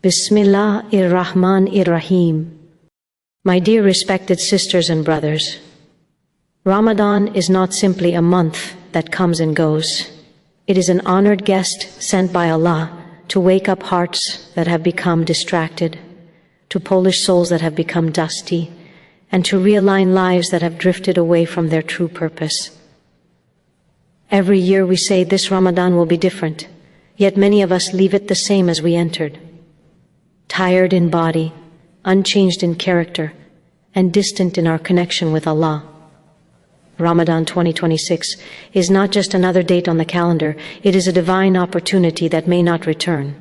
Bismillahir-Rahmanir-Rahim. My dear respected sisters and brothers, Ramadan is not simply a month that comes and goes. It is an honored guest sent by Allah to wake up hearts that have become distracted, to polish souls that have become dusty, and to realign lives that have drifted away from their true purpose. Every year we say this Ramadan will be different, yet many of us leave it the same as we entered. Tired in body, unchanged in character, and distant in our connection with Allah. Ramadan 2026 is not just another date on the calendar, it is a divine opportunity that may not return.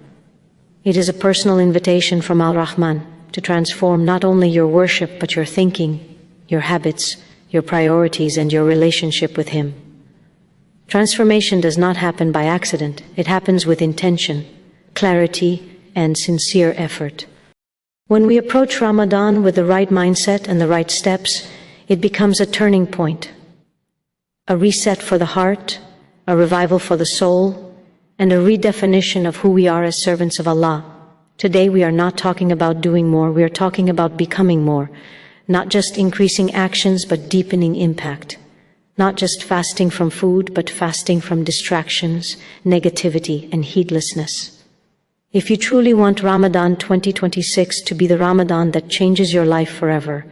It is a personal invitation from Al-Rahman to transform not only your worship but your thinking, your habits, your priorities, and your relationship with Him. Transformation does not happen by accident, it happens with intention, clarity, and sincere effort. When we approach Ramadan with the right mindset and the right steps, it becomes a turning point. A reset for the heart, a revival for the soul, and a redefinition of who we are as servants of Allah. Today we are not talking about doing more, we are talking about becoming more. Not just increasing actions, but deepening impact. Not just fasting from food, but fasting from distractions, negativity, and heedlessness. If you truly want Ramadan 2026 to be the Ramadan that changes your life forever,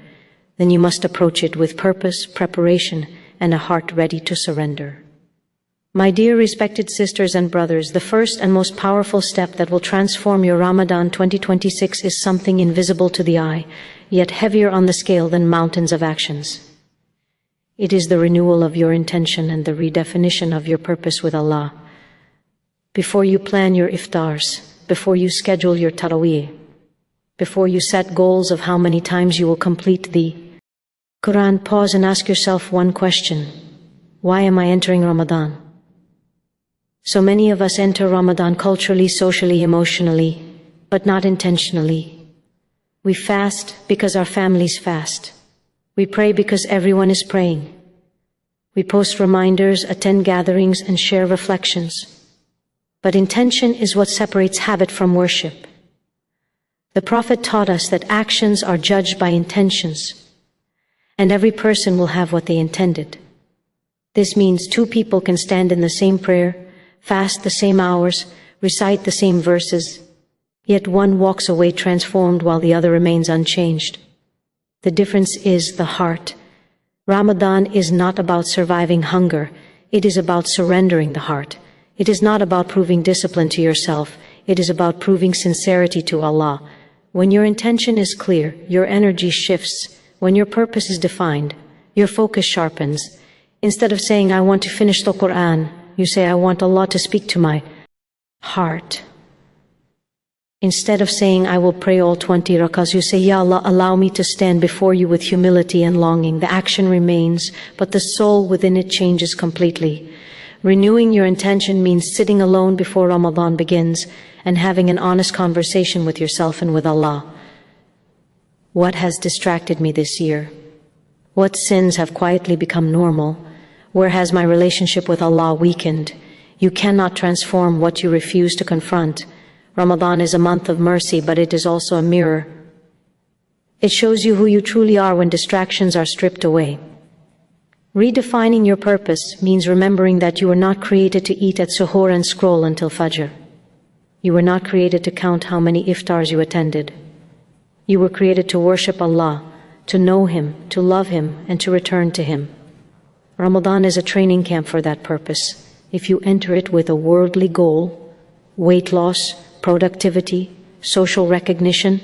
then you must approach it with purpose, preparation, and a heart ready to surrender. My dear respected sisters and brothers, the first and most powerful step that will transform your Ramadan 2026 is something invisible to the eye, yet heavier on the scale than mountains of actions. It is the renewal of your intention and the redefinition of your purpose with Allah. Before you plan your iftars, before you schedule your taraweeh, before you set goals of how many times you will complete the Qur'an, pause and ask yourself one question. Why am I entering Ramadan? So many of us enter Ramadan culturally, socially, emotionally, but not intentionally. We fast because our families fast. We pray because everyone is praying. We post reminders, attend gatherings, and share reflections. But intention is what separates habit from worship. The Prophet taught us that actions are judged by intentions, and every person will have what they intended. This means two people can stand in the same prayer, fast the same hours, recite the same verses, yet one walks away transformed while the other remains unchanged. The difference is the heart. Ramadan is not about surviving hunger, it is about surrendering the heart. It is not about proving discipline to yourself, it is about proving sincerity to Allah. When your intention is clear, your energy shifts. When your purpose is defined, your focus sharpens. Instead of saying, I want to finish the Qur'an, you say, I want Allah to speak to my heart. Instead of saying, I will pray all 20 rakahs, you say, Ya Allah, allow me to stand before you with humility and longing. The action remains, but the soul within it changes completely. Renewing your intention means sitting alone before Ramadan begins and having an honest conversation with yourself and with Allah. What has distracted me this year? What sins have quietly become normal? Where has my relationship with Allah weakened? You cannot transform what you refuse to confront. Ramadan is a month of mercy, but it is also a mirror. It shows you who you truly are when distractions are stripped away. Redefining your purpose means remembering that you were not created to eat at suhoor and scroll until Fajr. You were not created to count how many iftars you attended. You were created to worship Allah, to know Him, to love Him, and to return to Him. Ramadan is a training camp for that purpose. If you enter it with a worldly goal, weight loss, productivity, social recognition,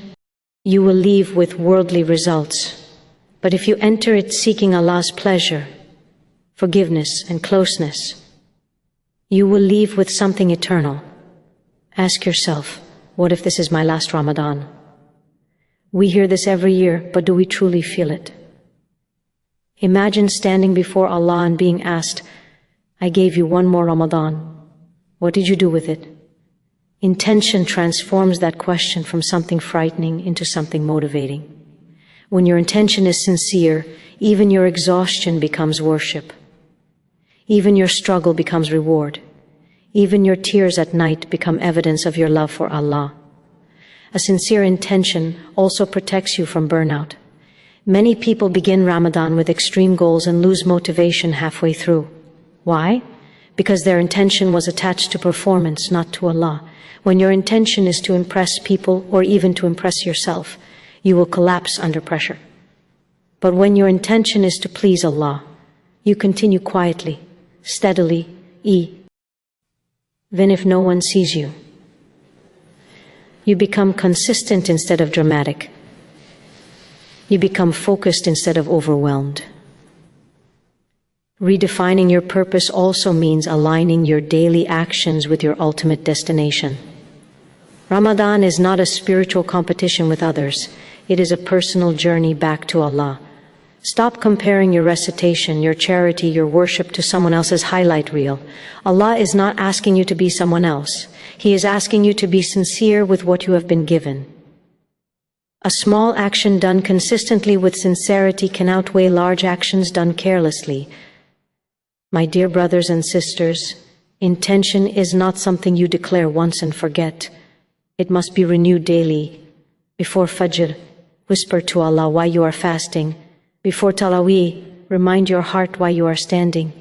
you will leave with worldly results. But if you enter it seeking Allah's pleasure, forgiveness, and closeness, you will leave with something eternal. Ask yourself, what if this is my last Ramadan? We hear this every year, but do we truly feel it? Imagine standing before Allah and being asked, I gave you one more Ramadan. What did you do with it? Intention transforms that question from something frightening into something motivating. When your intention is sincere, even your exhaustion becomes worship. Even your struggle becomes reward. Even your tears at night become evidence of your love for Allah. A sincere intention also protects you from burnout. Many people begin Ramadan with extreme goals and lose motivation halfway through. Why? Because their intention was attached to performance, not to Allah. When your intention is to impress people or even to impress yourself, you will collapse under pressure. But when your intention is to please Allah, you continue quietly, steadily, even if no one sees you. You become consistent instead of dramatic. You become focused instead of overwhelmed. Redefining your purpose also means aligning your daily actions with your ultimate destination. Ramadan is not a spiritual competition with others. It is a personal journey back to Allah. Stop comparing your recitation, your charity, your worship to someone else's highlight reel. Allah is not asking you to be someone else. He is asking you to be sincere with what you have been given. A small action done consistently with sincerity can outweigh large actions done carelessly. My dear brothers and sisters, intention is not something you declare once and forget. It must be renewed daily. Before Fajr, whisper to Allah why you are fasting. Before Taraweeh, remind your heart why you are standing.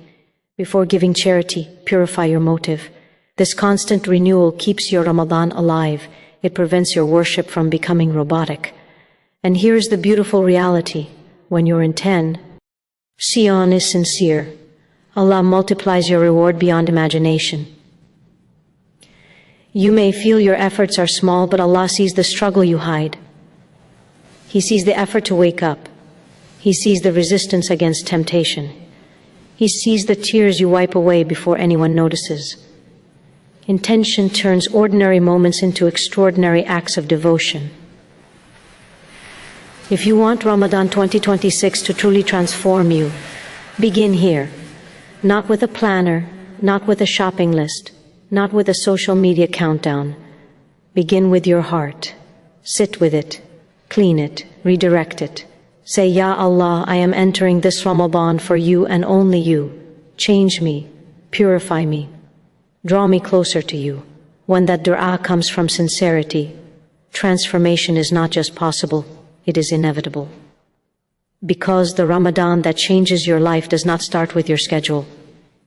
Before giving charity, purify your motive. This constant renewal keeps your Ramadan alive. It prevents your worship from becoming robotic. And here's the beautiful reality. When your intent, Sion is sincere, Allah multiplies your reward beyond imagination. You may feel your efforts are small, but Allah sees the struggle you hide. He sees the effort to wake up. He sees the resistance against temptation. He sees the tears you wipe away before anyone notices. Intention turns ordinary moments into extraordinary acts of devotion. If you want Ramadan 2026 to truly transform you, begin here. Not with a planner, not with a shopping list, not with a social media countdown. Begin with your heart. Sit with it, clean it, redirect it. Say, Ya Allah, I am entering this Ramadan for you and only you. Change me, purify me, draw me closer to you. When that dua comes from sincerity, transformation is not just possible, it is inevitable. Because the Ramadan that changes your life does not start with your schedule.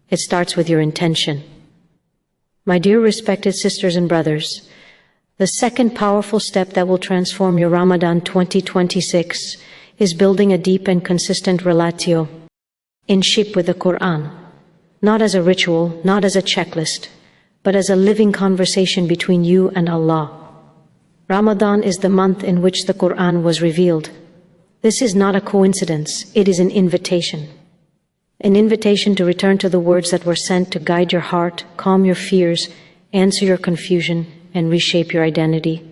It starts with your intention. My dear respected sisters and brothers, the second powerful step that will transform your Ramadan 2026 is building a deep and consistent relatio in ship with the Qur'an, not as a ritual, not as a checklist, but as a living conversation between you and Allah. Ramadan is the month in which the Qur'an was revealed. This is not a coincidence, it is an invitation. An invitation to return to the words that were sent to guide your heart, calm your fears, answer your confusion, and reshape your identity.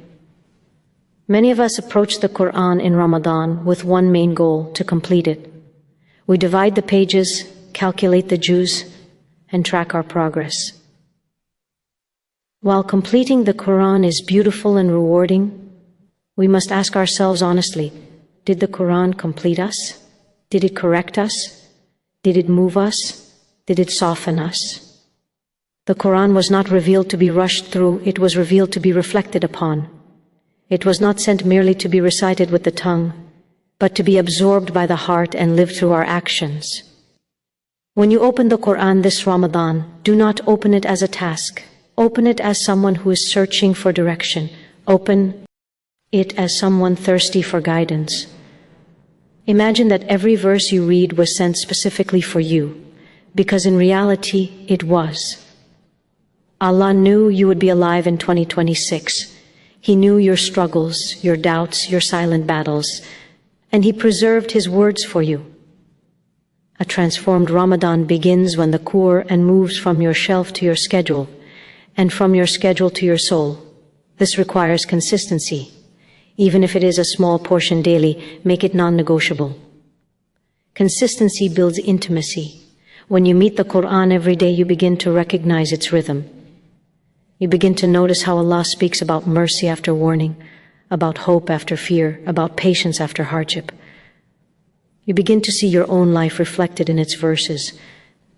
Many of us approach the Qur'an in Ramadan with one main goal: to complete it. We divide the pages, calculate the juz, and track our progress. While completing the Qur'an is beautiful and rewarding, we must ask ourselves honestly, did the Qur'an complete us? Did it correct us? Did it move us? Did it soften us? The Qur'an was not revealed to be rushed through, it was revealed to be reflected upon. It was not sent merely to be recited with the tongue, but to be absorbed by the heart and lived through our actions. When you open the Qur'an this Ramadan, do not open it as a task. Open it as someone who is searching for direction. Open it as someone thirsty for guidance. Imagine that every verse you read was sent specifically for you, because in reality it was. Allah knew you would be alive in 2026. He knew your struggles, your doubts, your silent battles, and He preserved His words for you. A transformed Ramadan begins when the Qur'an moves from your shelf to your schedule, and from your schedule to your soul. This requires consistency. Even if it is a small portion daily, make it non-negotiable. Consistency builds intimacy. When you meet the Qur'an every day, you begin to recognize its rhythm. You begin to notice how Allah speaks about mercy after warning, about hope after fear, about patience after hardship. You begin to see your own life reflected in its verses.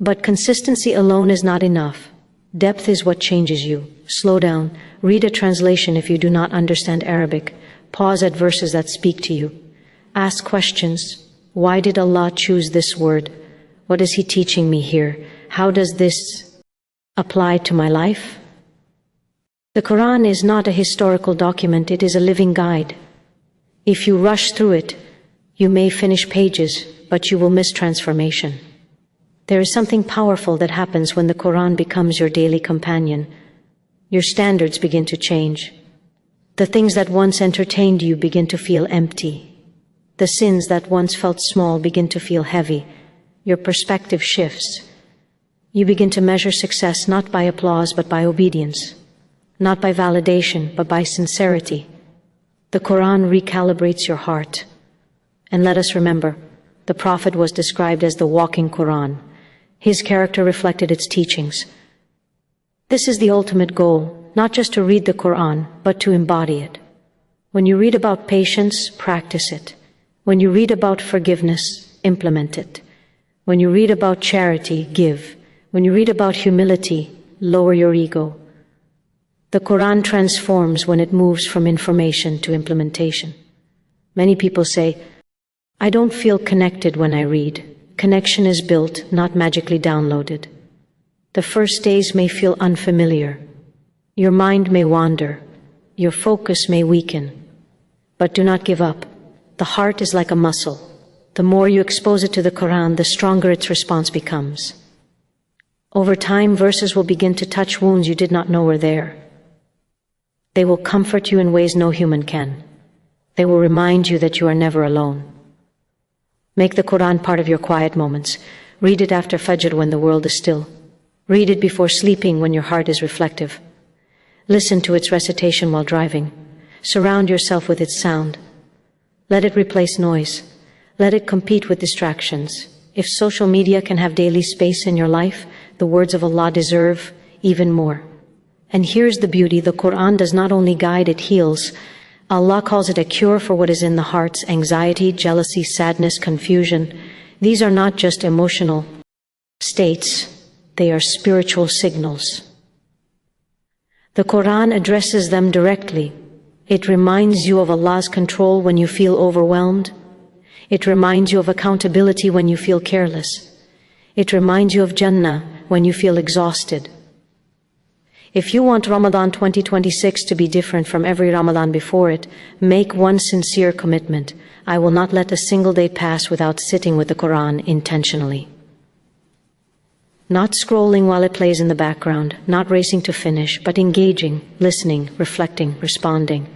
But consistency alone is not enough. Depth is what changes you. Slow down, Read a translation if you do not understand Arabic. Pause at verses that speak to you. Ask questions. Why did Allah choose this word? What is He teaching me here? How does this apply to my life? The Qur'an is not a historical document, it is a living guide. If you rush through it, you may finish pages, but you will miss transformation. There is something powerful that happens when the Qur'an becomes your daily companion. Your standards begin to change. The things that once entertained you begin to feel empty. The sins that once felt small begin to feel heavy. Your perspective shifts. You begin to measure success not by applause but by obedience, not by validation but by sincerity. The Qur'an recalibrates your heart. And let us remember, the Prophet was described as the walking Qur'an. His character reflected its teachings. This is the ultimate goal, not just to read the Qur'an, but to embody it. When you read about patience, practice it. When you read about forgiveness, implement it. When you read about charity, give. When you read about humility, lower your ego. The Qur'an transforms when it moves from information to implementation. Many people say, I don't feel connected when I read. Connection is built, not magically downloaded. The first days may feel unfamiliar. Your mind may wander. Your focus may weaken. But do not give up. The heart is like a muscle. The more you expose it to the Qur'an, the stronger its response becomes. Over time, verses will begin to touch wounds you did not know were there. They will comfort you in ways no human can. They will remind you that you are never alone. Make the Qur'an part of your quiet moments. Read it after Fajr when the world is still. Read it before sleeping when your heart is reflective. Listen to its recitation while driving. Surround yourself with its sound. Let it replace noise. Let it compete with distractions. If social media can have daily space in your life, the words of Allah deserve even more. And here's the beauty, the Qur'an does not only guide, it heals. Allah calls it a cure for what is in the heart's anxiety, jealousy, sadness, confusion. These are not just emotional states, they are spiritual signals. The Qur'an addresses them directly. It reminds you of Allah's control when you feel overwhelmed. It reminds you of accountability when you feel careless. It reminds you of Jannah when you feel exhausted. If you want Ramadan 2026 to be different from every Ramadan before it, make one sincere commitment. I will not let a single day pass without sitting with the Qur'an intentionally. Not scrolling while it plays in the background, not racing to finish, but engaging, listening, reflecting, responding.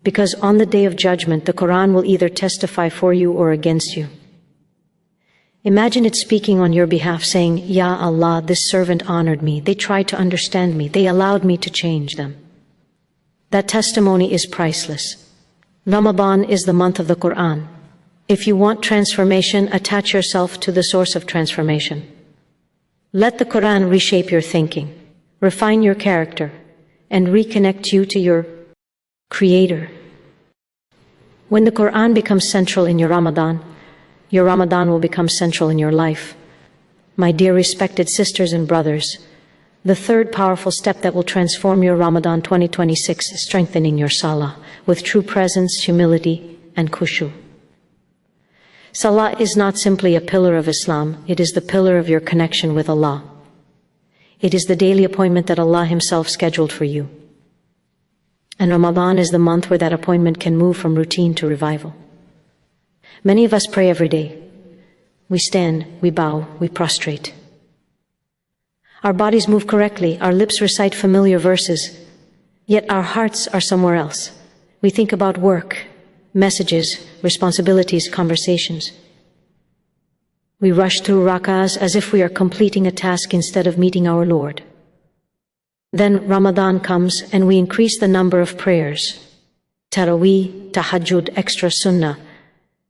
Because on the Day of Judgment, the Qur'an will either testify for you or against you. Imagine it speaking on your behalf, saying, Ya Allah, this servant honored me. They tried to understand me. They allowed me to change them. That testimony is priceless. Ramadan is the month of the Qur'an. If you want transformation, attach yourself to the source of transformation. Let the Qur'an reshape your thinking, refine your character, and reconnect you to your Creator. When the Qur'an becomes central in your Ramadan will become central in your life. My dear respected sisters and brothers, the third powerful step that will transform your Ramadan 2026 is strengthening your Salah with true presence, humility, and khushu. Salah is not simply a pillar of Islam, it is the pillar of your connection with Allah. It is the daily appointment that Allah Himself scheduled for you. And Ramadan is the month where that appointment can move from routine to revival. Many of us pray every day. We stand, we bow, we prostrate. Our bodies move correctly, our lips recite familiar verses, yet our hearts are somewhere else. We think about work, messages, responsibilities, conversations. We rush through rak'ahs as if we are completing a task instead of meeting our Lord. Then Ramadan comes and we increase the number of prayers. Taraweeh, tahajjud, extra sunnah.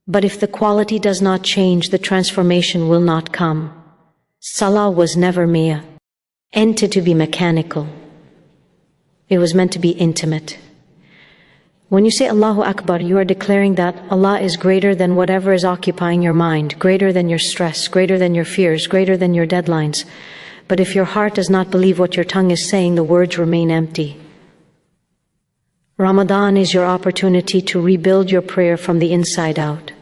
But if the quality does not change, the transformation will not come. Salah was never meant to be mechanical. It was meant to be intimate. When you say Allahu Akbar, you are declaring that Allah is greater than whatever is occupying your mind, greater than your stress, greater than your fears, greater than your deadlines. But if your heart does not believe what your tongue is saying, the words remain empty. Ramadan is your opportunity to rebuild your prayer from the inside out.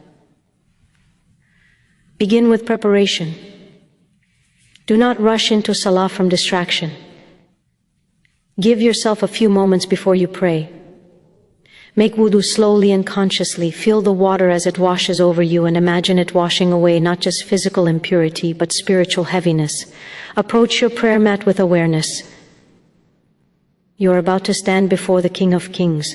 Begin with preparation. Do not rush into Salah from distraction. Give yourself a few moments before you pray. Make wudu slowly and consciously. Feel the water as it washes over you and imagine it washing away not just physical impurity but spiritual heaviness. Approach your prayer mat with awareness. You are about to stand before the King of Kings.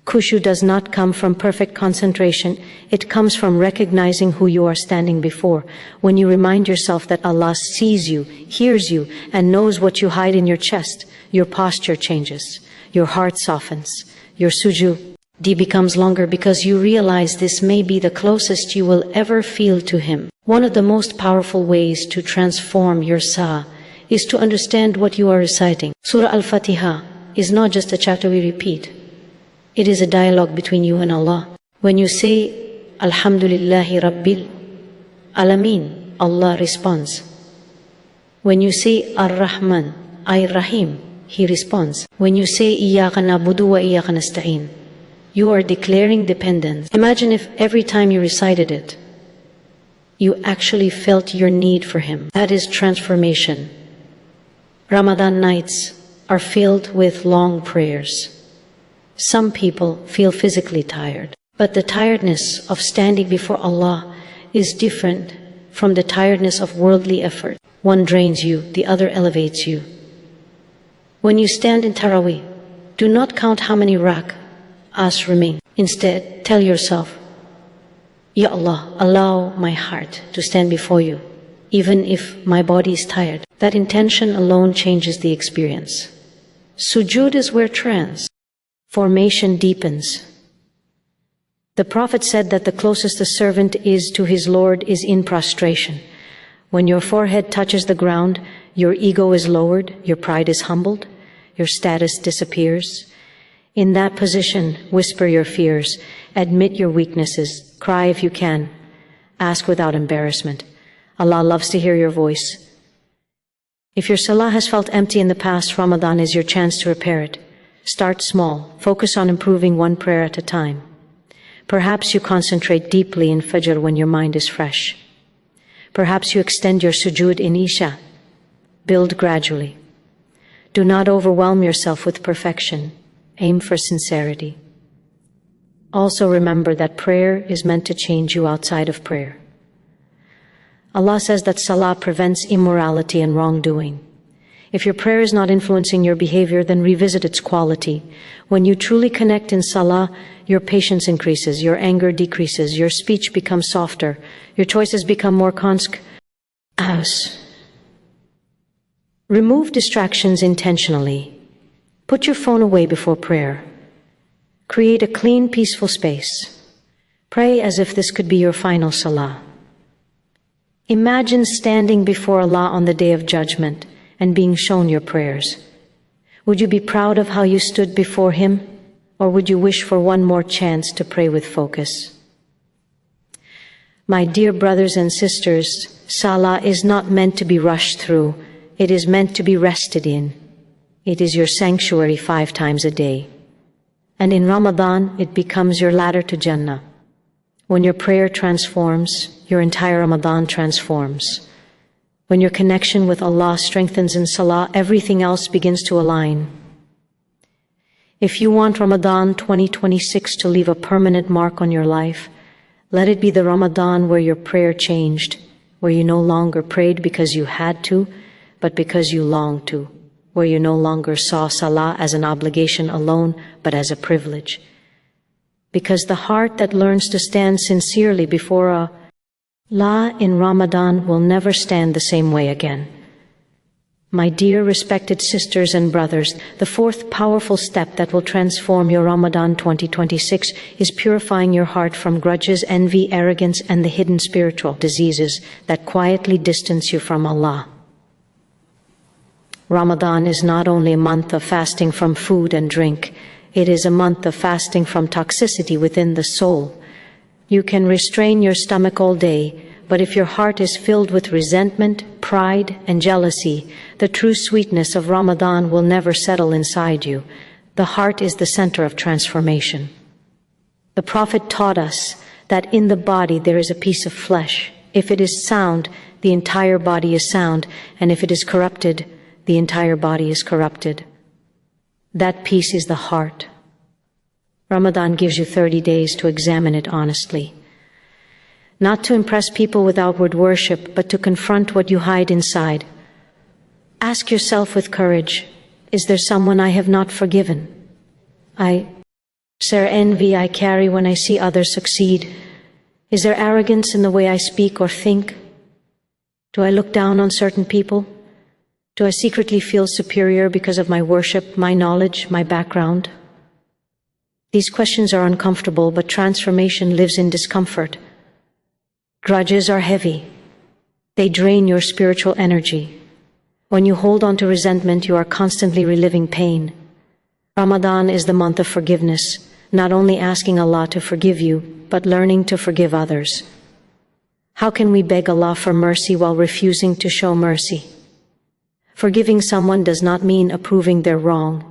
Khushu does not come from perfect concentration. It comes from recognizing who you are standing before. When you remind yourself that Allah sees you, hears you, and knows what you hide in your chest, your posture changes. Your heart softens. Your sujood becomes longer because you realize this may be the closest you will ever feel to Him. One of the most powerful ways to transform your salah is to understand what you are reciting. Surah Al-Fatiha is not just a chapter we repeat. It is a dialogue between you and Allah. When you say, Alhamdulillahi Rabbil Alameen, Allah responds. When you say, Ar-Rahman, Ar-Rahim, He responds. When you say, Iyaka na'budu wa iyaka nasta'in, you are declaring dependence. Imagine if every time you recited it, you actually felt your need for Him. That is transformation. Ramadan nights are filled with long prayers. Some people feel physically tired, but the tiredness of standing before Allah is different from the tiredness of worldly effort. One drains you, the other elevates you. When you stand in Taraweeh, do not count how many rak'ahs remain. Instead, tell yourself, Ya Allah, allow my heart to stand before you, even if my body is tired. That intention alone changes the experience. Sujood is where transformation deepens. The Prophet said that the closest a servant is to his Lord is in prostration. When your forehead touches the ground, your ego is lowered, your pride is humbled, your status disappears. In that position, whisper your fears, admit your weaknesses, cry if you can, ask without embarrassment. Allah loves to hear your voice. If your salah has felt empty in the past, Ramadan is your chance to repair it. Start small. Focus on improving one prayer at a time. Perhaps you concentrate deeply in Fajr when your mind is fresh. Perhaps you extend your sujood in Isha. Build gradually. Do not overwhelm yourself with perfection. Aim for sincerity. Also remember that prayer is meant to change you outside of prayer. Allah says that Salah prevents immorality and wrongdoing. If your prayer is not influencing your behavior, then revisit its quality. When you truly connect in Salah, your patience increases, your anger decreases, your speech becomes softer, your choices become more conscious. Remove distractions intentionally. Put your phone away before prayer. Create a clean, peaceful space. Pray as if this could be your final Salah. Imagine standing before Allah on the Day of Judgment and being shown your prayers. Would you be proud of how you stood before Him, or would you wish for one more chance to pray with focus? My dear brothers and sisters, Salah is not meant to be rushed through. It is meant to be rested in. It is your sanctuary 5 times a day. And in Ramadan, it becomes your ladder to Jannah. When your prayer transforms, your entire Ramadan transforms. When your connection with Allah strengthens in Salah, everything else begins to align. If you want Ramadan 2026 to leave a permanent mark on your life, let it be the Ramadan where your prayer changed, where you no longer prayed because you had to, but because you longed to, where you no longer saw Salah as an obligation alone, but as a privilege. Because the heart that learns to stand sincerely before Allah in Ramadan will never stand the same way again. My dear respected sisters and brothers, the 4th powerful step that will transform your Ramadan 2026 is purifying your heart from grudges, envy, arrogance, and the hidden spiritual diseases that quietly distance you from Allah. Ramadan is not only a month of fasting from food and drink, it is a month of fasting from toxicity within the soul. You can restrain your stomach all day, but if your heart is filled with resentment, pride, and jealousy, the true sweetness of Ramadan will never settle inside you. The heart is the center of transformation. The Prophet taught us that in the body there is a piece of flesh. If it is sound, the entire body is sound, and if it is corrupted, the entire body is corrupted. That piece is the heart. Ramadan gives you 30 days to examine it honestly. Not to impress people with outward worship, but to confront what you hide inside. Ask yourself with courage, is there someone I have not forgiven? Is there envy I carry when I see others succeed? Is there arrogance in the way I speak or think? Do I look down on certain people? Do I secretly feel superior because of my worship, my knowledge, my background? These questions are uncomfortable, but transformation lives in discomfort. Grudges are heavy. They drain your spiritual energy. When you hold on to resentment, you are constantly reliving pain. Ramadan is the month of forgiveness, not only asking Allah to forgive you, but learning to forgive others. How can we beg Allah for mercy while refusing to show mercy? Forgiving someone does not mean approving their wrong.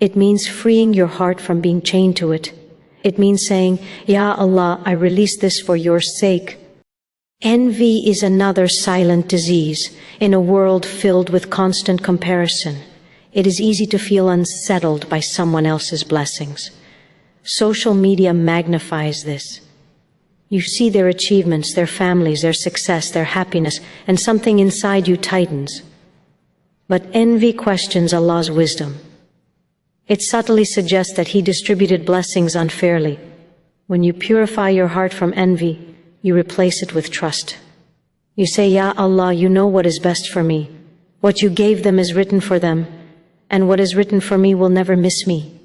It means freeing your heart from being chained to it. It means saying, Ya Allah, I release this for your sake. Envy is another silent disease in a world filled with constant comparison. It is easy to feel unsettled by someone else's blessings. Social media magnifies this. You see their achievements, their families, their success, their happiness, and something inside you tightens. But envy questions Allah's wisdom. It subtly suggests that He distributed blessings unfairly. When you purify your heart from envy, you replace it with trust. You say, Ya Allah, you know what is best for me. What you gave them is written for them, and what is written for me will never miss me.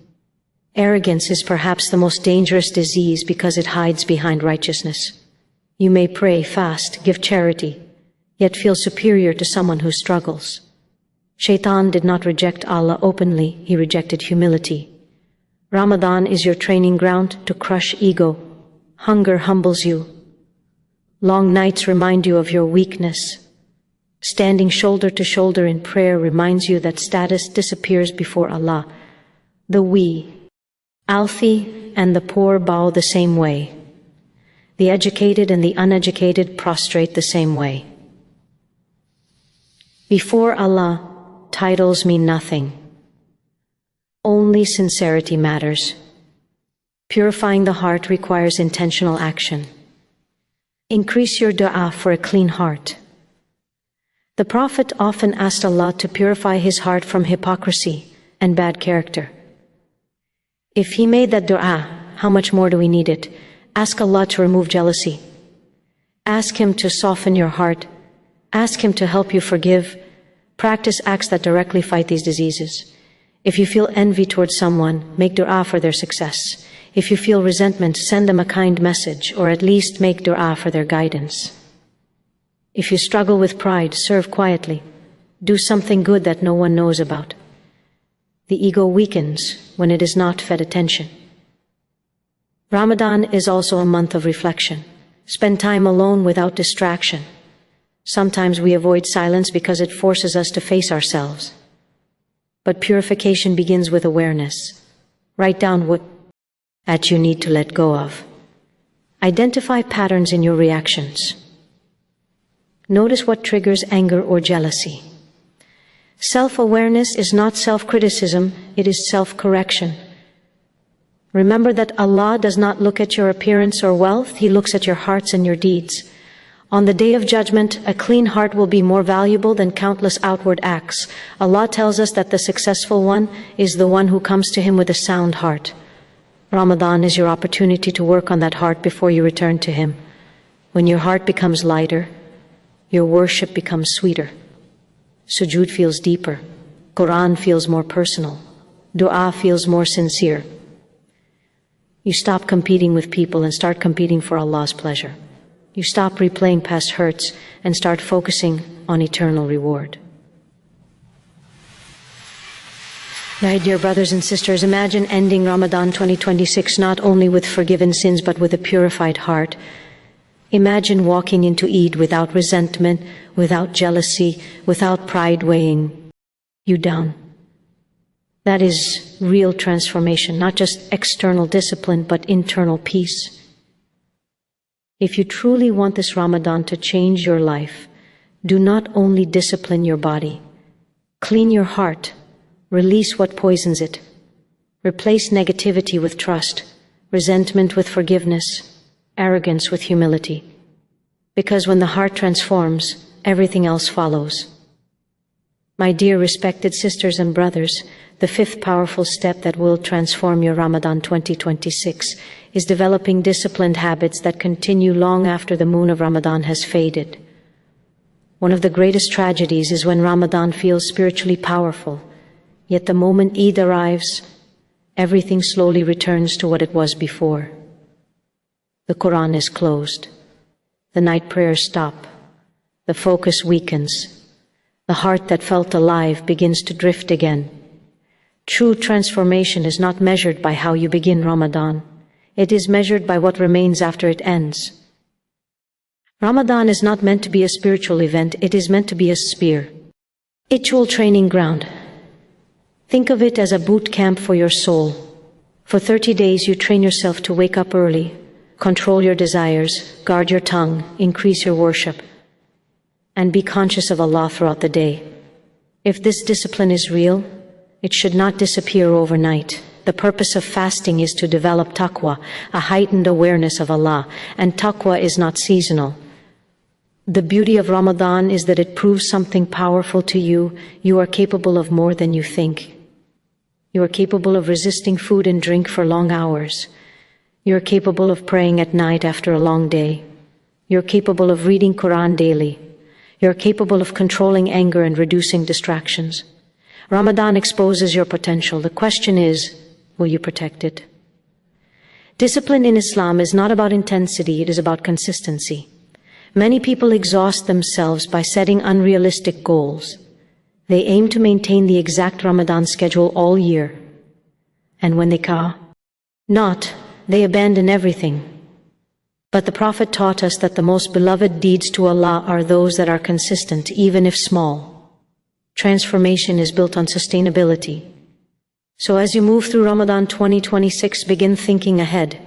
Arrogance is perhaps the most dangerous disease because it hides behind righteousness. You may pray, fast, give charity, yet feel superior to someone who struggles. Shaitan did not reject Allah openly, he rejected humility. Ramadan is your training ground to crush ego. Hunger humbles you. Long nights remind you of your weakness. Standing shoulder to shoulder in prayer reminds you that status disappears before Allah. The wealthy and the poor bow the same way. The educated and the uneducated prostrate the same way. Before Allah, titles mean nothing. Only sincerity matters. Purifying the heart requires intentional action. Increase your dua for a clean heart. The Prophet often asked Allah to purify his heart from hypocrisy and bad character. If he made that dua, how much more do we need it? Ask Allah to remove jealousy. Ask Him to soften your heart. Ask Him to help you forgive. Practice acts that directly fight these diseases. If you feel envy towards someone, make dua for their success. If you feel resentment, send them a kind message, or at least make dua for their guidance. If you struggle with pride, serve quietly. Do something good that no one knows about. The ego weakens when it is not fed attention. Ramadan is also a month of reflection. Spend time alone without distraction. Sometimes we avoid silence because it forces us to face ourselves. But purification begins with awareness. Write down what you need to let go of. Identify patterns in your reactions. Notice what triggers anger or jealousy. Self-awareness is not self-criticism, it is self-correction. Remember that Allah does not look at your appearance or wealth, He looks at your hearts and your deeds. On the Day of Judgment, a clean heart will be more valuable than countless outward acts. Allah tells us that the successful one is the one who comes to Him with a sound heart. Ramadan is your opportunity to work on that heart before you return to Him. When your heart becomes lighter, your worship becomes sweeter. Sujood feels deeper. Qur'an feels more personal. Dua feels more sincere. You stop competing with people and start competing for Allah's pleasure. You stop replaying past hurts and start focusing on eternal reward. My dear brothers and sisters, imagine ending Ramadan 2026 not only with forgiven sins but with a purified heart. Imagine walking into Eid without resentment, without jealousy, without pride weighing you down. That is real transformation, not just external discipline, but internal peace. If you truly want this Ramadan to change your life, do not only discipline your body. Clean your heart, release what poisons it. Replace negativity with trust, resentment with forgiveness, arrogance with humility. Because when the heart transforms, everything else follows. My dear respected sisters and brothers, the fifth powerful step that will transform your Ramadan 2026 is developing disciplined habits that continue long after the moon of Ramadan has faded. One of the greatest tragedies is when Ramadan feels spiritually powerful, yet the moment Eid arrives, everything slowly returns to what it was before. The Qur'an is closed. The night prayers stop. The focus weakens. The heart that felt alive begins to drift again. True transformation is not measured by how you begin Ramadan. It is measured by what remains after it ends. Ramadan is not meant to be a spiritual event, it is meant to be a spiritual training ground. Think of it as a boot camp for your soul. For 30 days you train yourself to wake up early, control your desires, guard your tongue, increase your worship, and be conscious of Allah throughout the day. If this discipline is real, it should not disappear overnight. The purpose of fasting is to develop taqwa, a heightened awareness of Allah, and taqwa is not seasonal. The beauty of Ramadan is that it proves something powerful to you. You are capable of more than you think. You are capable of resisting food and drink for long hours. You are capable of praying at night after a long day. You are capable of reading Qur'an daily. You are capable of controlling anger and reducing distractions. Ramadan exposes your potential. The question is, will you protect it? Discipline in Islam is not about intensity, it is about consistency. Many people exhaust themselves by setting unrealistic goals. They aim to maintain the exact Ramadan schedule all year. And when they cannot, they abandon everything. But the Prophet taught us that the most beloved deeds to Allah are those that are consistent, even if small. Transformation is built on sustainability. So as you move through Ramadan 2026, begin thinking ahead.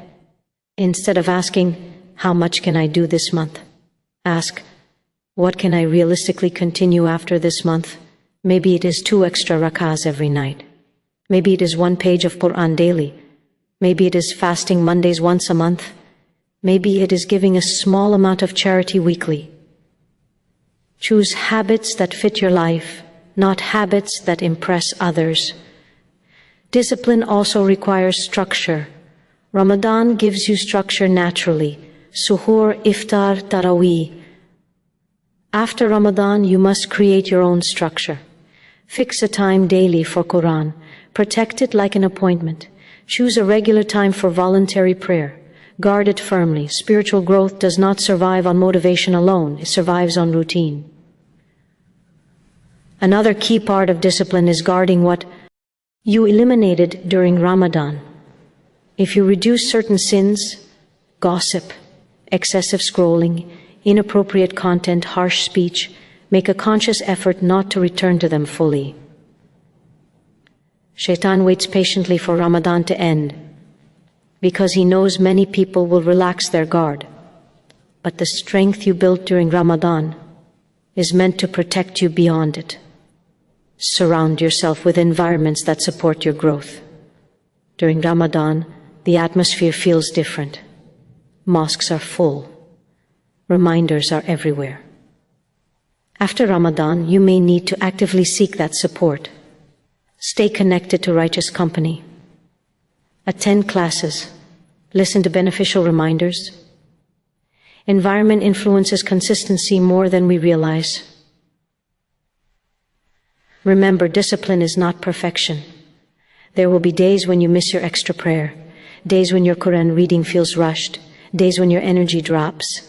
Instead of asking, how much can I do this month? Ask, what can I realistically continue after this month? Maybe it is 2 extra rakahs every night. Maybe it is 1 page of Qur'an daily. Maybe it is fasting Mondays once a month. Maybe it is giving a small amount of charity weekly. Choose habits that fit your life, not habits that impress others. Discipline also requires structure. Ramadan gives you structure naturally. Suhoor, iftar, tarawih. After Ramadan, you must create your own structure. Fix a time daily for Qur'an. Protect it like an appointment. Choose a regular time for voluntary prayer. Guard it firmly. Spiritual growth does not survive on motivation alone. It survives on routine. Another key part of discipline is guarding what you eliminated during Ramadan. If you reduce certain sins, gossip, excessive scrolling, inappropriate content, harsh speech, make a conscious effort not to return to them fully. Shaitan waits patiently for Ramadan to end because he knows many people will relax their guard. But the strength you built during Ramadan is meant to protect you beyond it. Surround yourself with environments that support your growth. During Ramadan, the atmosphere feels different. Mosques are full. Reminders are everywhere. After Ramadan, you may need to actively seek that support. Stay connected to righteous company. Attend classes. Listen to beneficial reminders. Environment influences consistency more than we realize. Remember, discipline is not perfection. There will be days when you miss your extra prayer, days when your Qur'an reading feels rushed, days when your energy drops.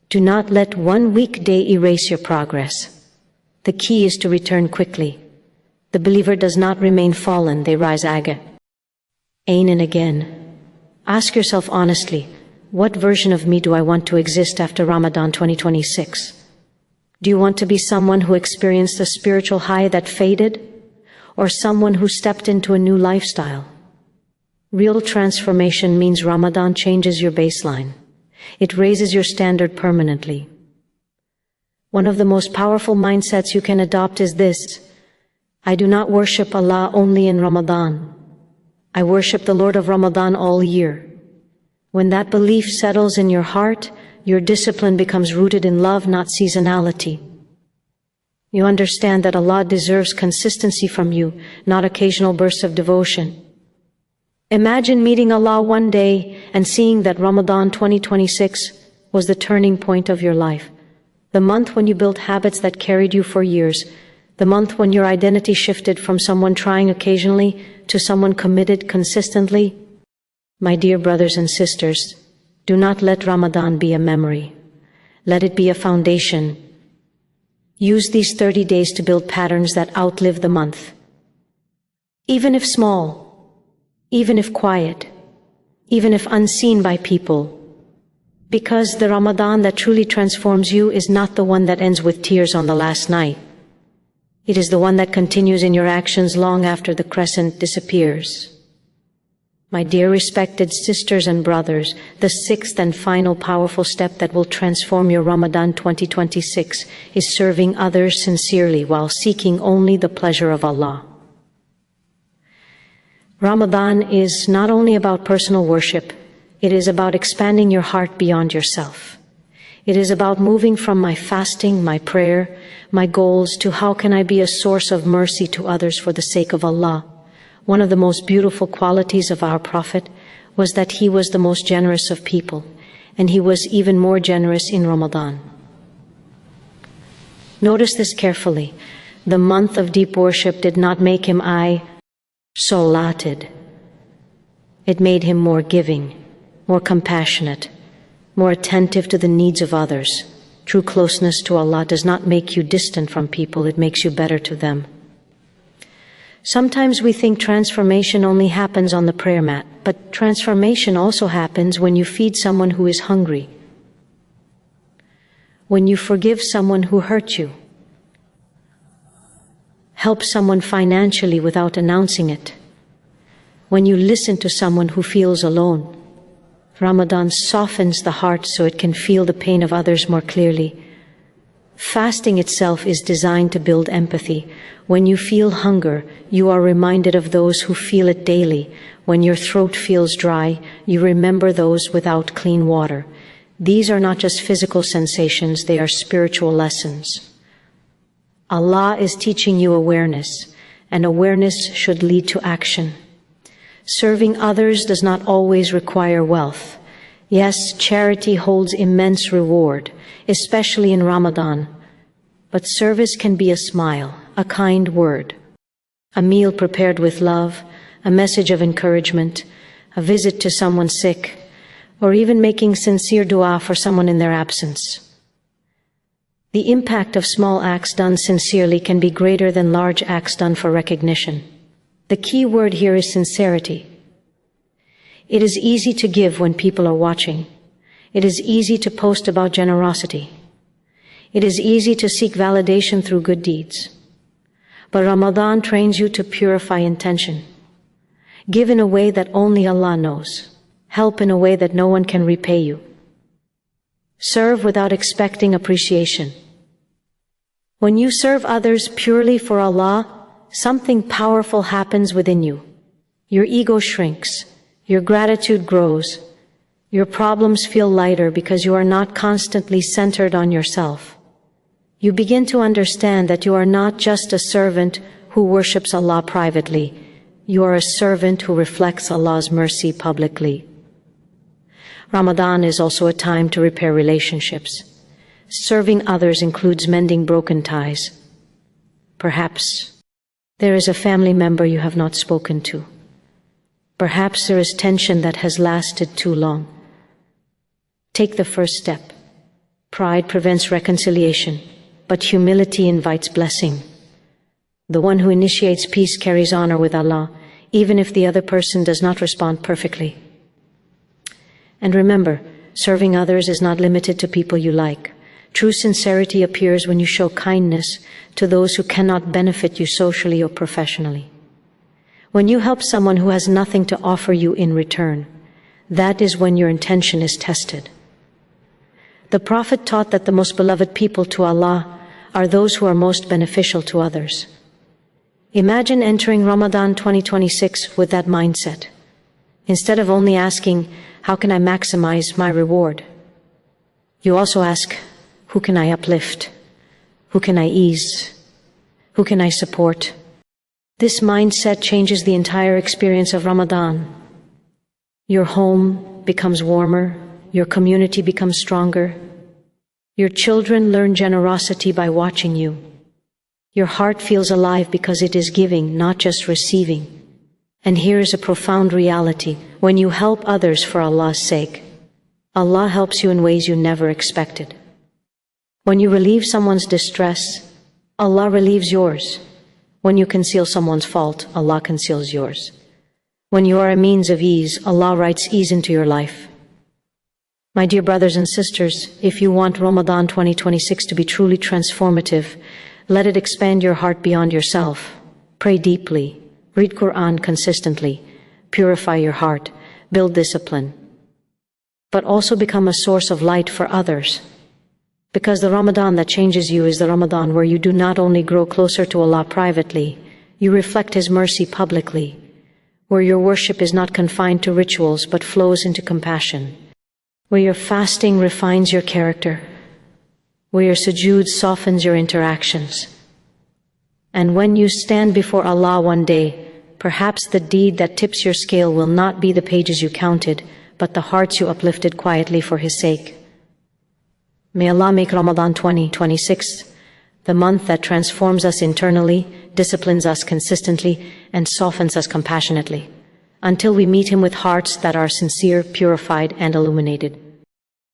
Do not let one weekday erase your progress. The key is to return quickly. The believer does not remain fallen, they rise again and again. Ask yourself honestly, what version of me do I want to exist after Ramadan 2026? Do you want to be someone who experienced a spiritual high that faded? or someone who stepped into a new lifestyle. Real transformation means Ramadan changes your baseline. It raises your standard permanently. One of the most powerful mindsets you can adopt is this: I do not worship Allah only in Ramadan. I worship the Lord of Ramadan all year. When that belief settles in your heart, your discipline becomes rooted in love, not seasonality. You understand that Allah deserves consistency from you, not occasional bursts of devotion. Imagine meeting Allah one day and seeing that Ramadan 2026 was the turning point of your life. The month when you built habits that carried you for years. The month when your identity shifted from someone trying occasionally to someone committed consistently. My dear brothers and sisters, do not let Ramadan be a memory. Let it be a foundation. Use these 30 days to build patterns that outlive the month. Even if small, even if quiet, even if unseen by people. Because the Ramadan that truly transforms you is not the one that ends with tears on the last night. It is the one that continues in your actions long after the crescent disappears. My dear respected sisters and brothers, the sixth and final powerful step that will transform your Ramadan 2026 is serving others sincerely while seeking only the pleasure of Allah. Ramadan is not only about personal worship, it is about expanding your heart beyond yourself. It is about moving from my fasting, my prayer, my goals to how can I be a source of mercy to others for the sake of Allah. One of the most beautiful qualities of our Prophet was that he was the most generous of people, and he was even more generous in Ramadan. Notice this carefully. The month of deep worship did not make him isolated. It made him more giving, more compassionate, more attentive to the needs of others. True closeness to Allah does not make you distant from people, it makes you better to them. Sometimes we think transformation only happens on the prayer mat, but transformation also happens when you feed someone who is hungry, when you forgive someone who hurt you, help someone financially without announcing it, when you listen to someone who feels alone. Ramadan softens the heart so it can feel the pain of others more clearly. Fasting itself is designed to build empathy. When you feel hunger, you are reminded of those who feel it daily. When your throat feels dry, you remember those without clean water. These are not just physical sensations, they are spiritual lessons. Allah is teaching you awareness, and awareness should lead to action. Serving others does not always require wealth. Yes, charity holds immense reward, especially in Ramadan. But service can be a smile, a kind word, a meal prepared with love, a message of encouragement, a visit to someone sick, or even making sincere dua for someone in their absence. The impact of small acts done sincerely can be greater than large acts done for recognition. The key word here is sincerity. It is easy to give when people are watching. It is easy to post about generosity. It is easy to seek validation through good deeds. But Ramadan trains you to purify intention. Give in a way that only Allah knows. Help in a way that no one can repay you. Serve without expecting appreciation. When you serve others purely for Allah, something powerful happens within you. Your ego shrinks. Your gratitude grows. Your problems feel lighter because you are not constantly centered on yourself. You begin to understand that you are not just a servant who worships Allah privately. You are a servant who reflects Allah's mercy publicly. Ramadan is also a time to repair relationships. Serving others includes mending broken ties. Perhaps there is a family member you have not spoken to. Perhaps there is tension that has lasted too long. Take the first step. Pride prevents reconciliation, but humility invites blessing. The one who initiates peace carries honor with Allah, even if the other person does not respond perfectly. And remember, serving others is not limited to people you like. True sincerity appears when you show kindness to those who cannot benefit you socially or professionally. When you help someone who has nothing to offer you in return, that is when your intention is tested. The Prophet taught that the most beloved people to Allah are those who are most beneficial to others. Imagine entering Ramadan 2026 with that mindset. Instead of only asking, how can I maximize my reward? You also ask, who can I uplift? Who can I ease? Who can I support? This mindset changes the entire experience of Ramadan. Your home becomes warmer, your community becomes stronger. Your children learn generosity by watching you. Your heart feels alive because it is giving, not just receiving. And here is a profound reality. When you help others for Allah's sake, Allah helps you in ways you never expected. When you relieve someone's distress, Allah relieves yours. When you conceal someone's fault, Allah conceals yours. When you are a means of ease, Allah writes ease into your life. My dear brothers and sisters, if you want Ramadan 2026 to be truly transformative, let it expand your heart beyond yourself. Pray deeply, read Qur'an consistently, purify your heart, build discipline, but also become a source of light for others. Because the Ramadan that changes you is the Ramadan where you do not only grow closer to Allah privately, you reflect His mercy publicly, where your worship is not confined to rituals but flows into compassion, where your fasting refines your character, where your sujood softens your interactions. And when you stand before Allah one day, perhaps the deed that tips your scale will not be the pages you counted, but the hearts you uplifted quietly for His sake. May Allah make Ramadan 2026 the month that transforms us internally, disciplines us consistently, and softens us compassionately, until we meet Him with hearts that are sincere, purified, and illuminated.